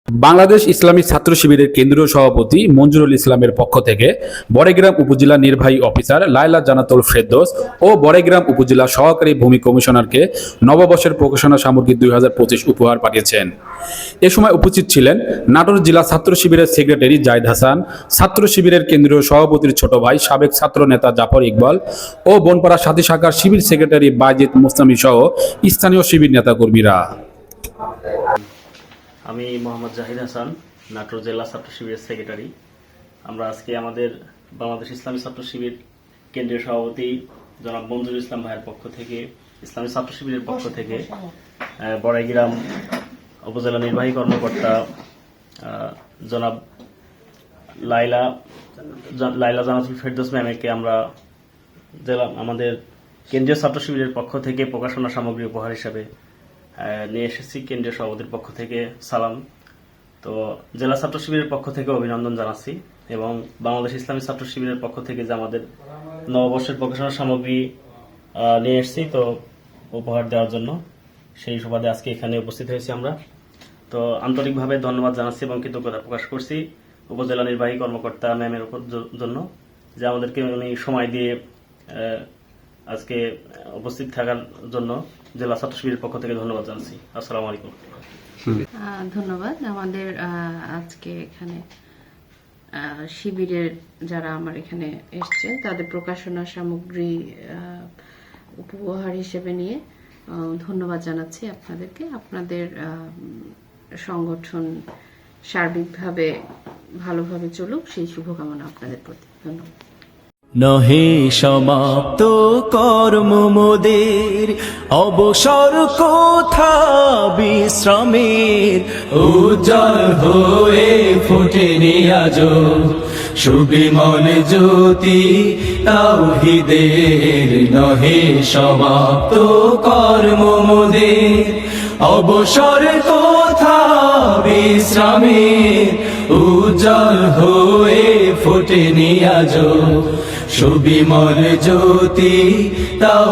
বাংলাদেশ ইসলামী ছাত্র শিবিরের কেন্দ্রীয় সভাপতি মঞ্জুরুল ইসলামের পক্ষ থেকে বড়াইগ্রাম উপজেলা নির্বাহী অফিসার লায়লা জান্নাতুল ফেরদৌস ও বড়াইগ্রাম উপজেলা সহকারী ভূমি কমিশনারকে নববর্ষের প্রকাশনা সামগ্রী 2025 উপহার পাঠিয়েছেন। এ সময় উপস্থিত ছিলেন নাটোর জেলা ছাত্র শিবিরের সেক্রেটারি জাহিদ হাসান, ছাত্র শিবিরের কেন্দ্রীয় সভাপতির ছোট ভাই সাবেক ছাত্র নেতা জাফর ইকবাল ও বনপাড়া সাথী শাখার শিবির সেক্রেটারি বাজিদ মুস্তামি সহ স্থানীয় শিবির নেতাকর্মীরা। আমি মোহাম্মদ জাহিদ হাসান, নাটোর জেলা ছাত্র শিবিরের সেক্রেটারি। আমরা আজকে আমাদের বাংলাদেশ ইসলামী ছাত্র শিবির কেন্দ্রীয় সভাপতি জনাব মঞ্জুরুল ইসলাম ভাইয়ের পক্ষ থেকে, ইসলামী ছাত্র শিবিরের পক্ষ থেকে বড়াইগ্রাম উপজেলা নির্বাহী কর্মকর্তা জনাব লায়লা জান্নাতুল ফেরদৌস ম্যামকে আমরা আমাদের কেন্দ্রীয় ছাত্র শিবিরের পক্ষ থেকে প্রকাশনা সামগ্রী উপহার হিসাবে নিয়ে এসেছি। কেন্দ্রীয় সভাপতির পক্ষ থেকে সালাম। তো জেলা ছাত্র শিবিরের পক্ষ থেকে অভিনন্দন জানাচ্ছি এবং বাংলাদেশ ইসলামী ছাত্র শিবিরের পক্ষ থেকে যে আমাদের নববর্ষের প্রকাশনা সামগ্রী নিয়ে এসেছি তো উপহার দেওয়ার জন্য, সেই সুবাদে আজকে এখানে উপস্থিত হয়েছি আমরা। তো আন্তরিকভাবে ধন্যবাদ জানাচ্ছি এবং কৃতজ্ঞতা প্রকাশ করছি উপজেলা নির্বাহী কর্মকর্তা ম্যামের জন্য যে আমাদেরকে উনি সময় দিয়ে আজকে উপস্থিত থাকার জন্য জেলা ছাত্র শিবিরের পক্ষ থেকে ধন্যবাদ জানাচ্ছি। আসসালামু আলাইকুম। ধন্যবাদ। আমাদের আজকে এখানে শিবিরের যারা আমার এখানে এসছে তাদের প্রকাশনা সামগ্রী উপহার হিসেবে নিয়ে ধন্যবাদ জানাচ্ছি আপনাদেরকে। আপনাদের সংগঠন সার্বিকভাবে ভালোভাবে চলুক সেই শুভকামনা আপনাদের প্রতি। ধন্যবাদ। নহে সমাপ্ত কর্ম মোদের, অবসর কোথা বিশ্রামের, উজ্জ্বল হয়ে ফুটেনি আজ সুবিমল জ্যোতি তাওহীদের। নহে সমাপ্ত কর্ম মোদের, অবসর কোথা বিশ্রামের, উজ্জ্বল হয়ে ফুটেনি আজ সুবিমল জ্যোতি তাও